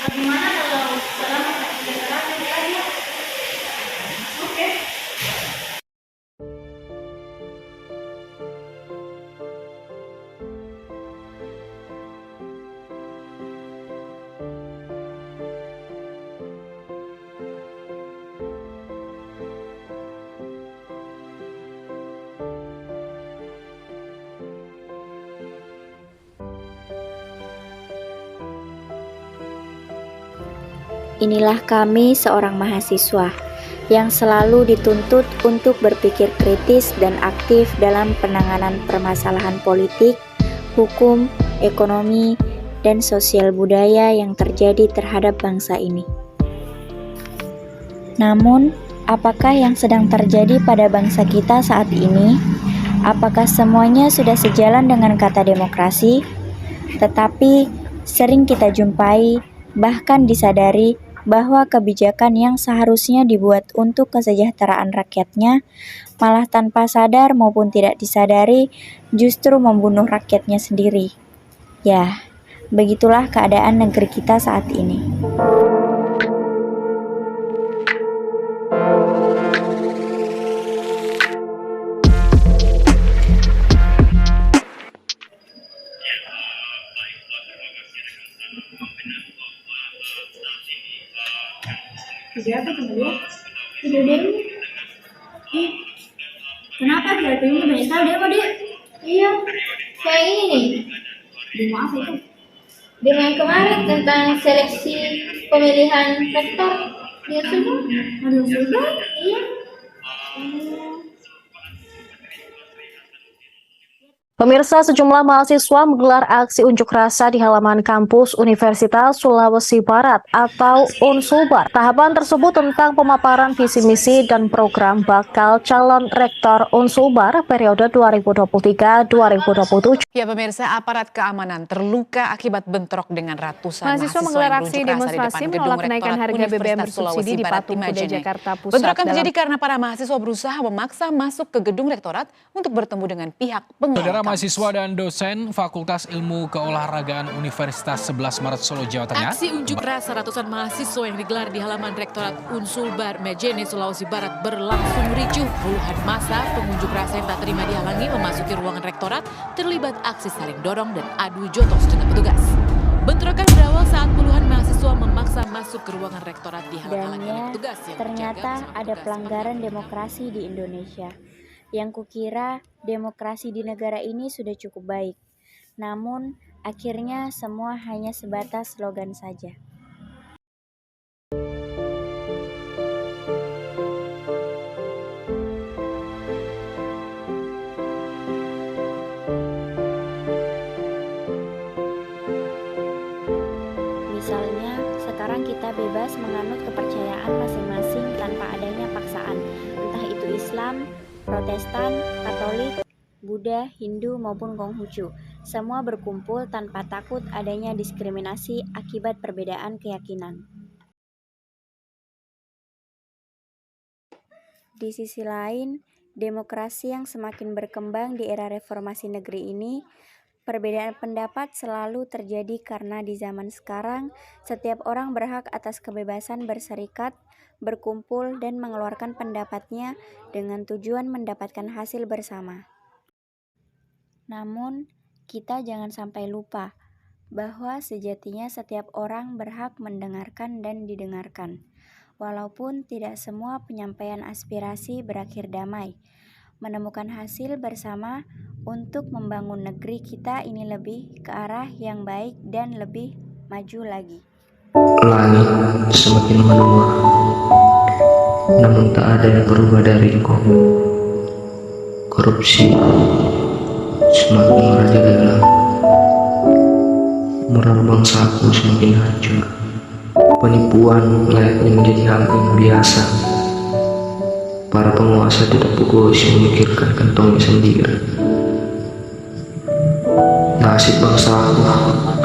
Bagaimana kalau selama kesejahteraan ya? Oke. Inilah kami seorang mahasiswa yang selalu dituntut untuk berpikir kritis dan aktif dalam penanganan permasalahan politik, hukum, ekonomi, dan sosial budaya yang terjadi terhadap bangsa ini. Namun, apakah yang sedang terjadi pada bangsa kita saat ini? Apakah semuanya sudah sejalan dengan kata demokrasi? Tetapi sering kita jumpai, bahkan disadari, bahwa kebijakan yang seharusnya dibuat untuk kesejahteraan rakyatnya, malah tanpa sadar maupun tidak disadari, justru membunuh rakyatnya sendiri. Ya, begitulah keadaan negeri kita saat ini. Siapa teman-teman? Udah deh. Kenapa kira-kira banyak sekali demo deh? Iya, kayak ini nih. Demo apa itu? Demo yang kemarin tentang seleksi pemilihan rektor di Sulbar. Aduh, sudah? Iya. Pemirsa, sejumlah mahasiswa menggelar aksi unjuk rasa di halaman kampus Universitas Sulawesi Barat atau Unsulbar. Tahapan tersebut tentang pemaparan visi misi dan program bakal calon rektor Unsulbar periode 2023-2027. Ya pemirsa, aparat keamanan terluka akibat bentrok dengan ratusan mahasiswa menggelar aksi demonstrasi menolak kenaikan harga BBM bersubsidi di Patung Kuda Jakarta Pusat. Bentrokan terjadi karena para mahasiswa berusaha memaksa masuk ke gedung rektorat untuk bertemu dengan pihak pengelola. Mahasiswa dan dosen Fakultas Ilmu Keolahragaan Universitas 11 Maret Solo, Jawa Tengah. Aksi unjuk rasa ratusan mahasiswa yang digelar di halaman Rektorat Unsulbar Mejene, Sulawesi Barat berlangsung ricuh. Puluhan massa pengunjuk rasa yang tak terima dihalangi memasuki ruangan rektorat terlibat aksi saling dorong dan adu jotos dengan petugas. Bentrokan berawal saat puluhan mahasiswa memaksa masuk ke ruangan rektorat dihalang-halangi petugas yang ternyata ada pelanggaran demokrasi di Indonesia. Yang kukira demokrasi di negara ini sudah cukup baik. Namun, akhirnya semua hanya sebatas slogan saja. Misalnya, sekarang kita bebas menganut kepercayaan masing-masing tanpa adanya paksaan, entah itu Islam, Protestan, Katolik, Buddha, Hindu, maupun Konghucu. Semua berkumpul tanpa takut adanya diskriminasi akibat perbedaan keyakinan. Di sisi lain, demokrasi yang semakin berkembang di era reformasi negeri ini, perbedaan pendapat selalu terjadi karena di zaman sekarang, setiap orang berhak atas kebebasan berserikat, berkumpul, dan mengeluarkan pendapatnya dengan tujuan mendapatkan hasil bersama. Namun, kita jangan sampai lupa bahwa sejatinya setiap orang berhak mendengarkan dan didengarkan. Walaupun tidak semua penyampaian aspirasi berakhir damai, menemukan hasil bersama untuk membangun negeri kita ini lebih ke arah yang baik dan lebih maju lagi. Langit semakin menua, namun tak ada yang berubah dariku. Korupsi semakin merajalela, moral bangsaku semakin hancur. Penipuan layaknya menjadi hal yang biasa. Para penguasa tidak fokus memikirkan kantongnya sendiri. Nasib bangsaku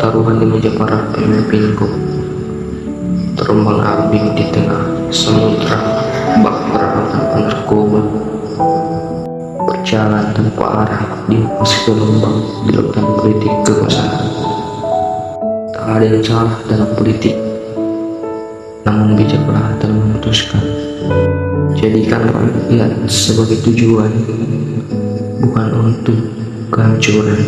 taruhan di meja para pemimpinku, terombang ambing di tengah samudra. bakar tanpa narkoba, berjalan tanpa arah di masuk gelombang di lautan politik kekuasaan. Tak ada yang salah dalam politik, namun bijaklah dalam memutuskan. Jadikan rakyat sebagai tujuan, bukan untuk kehancuran,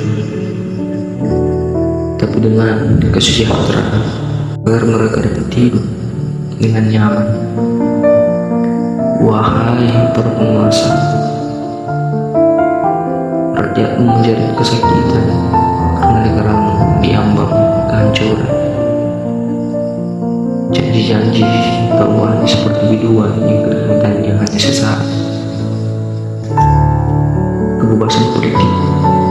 tapi dengan kesejahteraan, agar mereka dapat tidur dengan nyaman. Wahai para penguasa, rakyat menjadi kesakitan karena negaramu diambang kehancuran. Janji-janji bawahan seperti biduan yang kedatangannya hanya sesaat. Kebebasan politik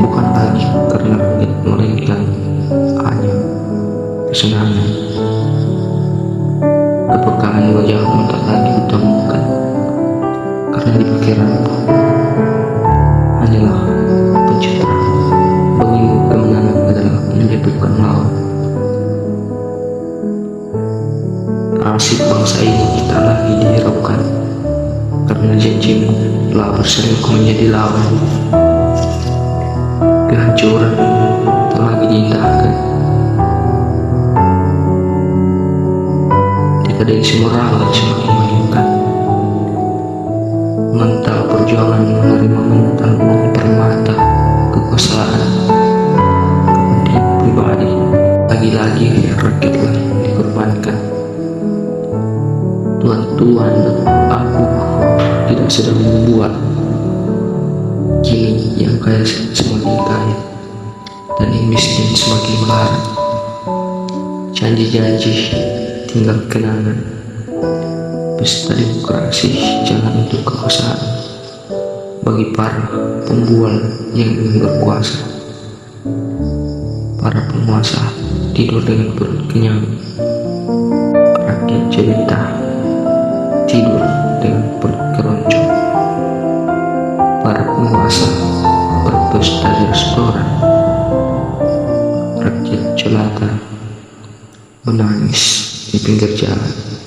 bukan lagi karena rakyat, melainkan hanya kesenangan. Kepekaan wajahmu tak lagi ditemukan, karena di pikiranmu hanyalah pencitraan. Bagimu kemenangan adalah menjatuhkan lawan. Nasib bangsa ini tak lagi dihiraukan, karena janjimu telah berselingkuh menjadi lawan. Kehancuran tak lagi diindahkan. Dekadensi moral semakin menyukai. Mental perjuangan menerima mental permata kekuasaan kepentingan pribadi. Lagi-lagi rakyatlah dikorbankan. Tuan-tuan, aku tidak sedang membuat kini yang kaya semakin kaya dan yang miskin semakin melarat. Janji-janji tinggal kenangan. Pesta demokrasi jalan untuk kekuasaan bagi para pembual yang ingin berkuasa. Para penguasa tidur dengan perut kenyang, rakyat jelita tidur dengan perut keroncong. Para penguasa berpesta di restoran, rakyat jelata menangis di pinggir jalan.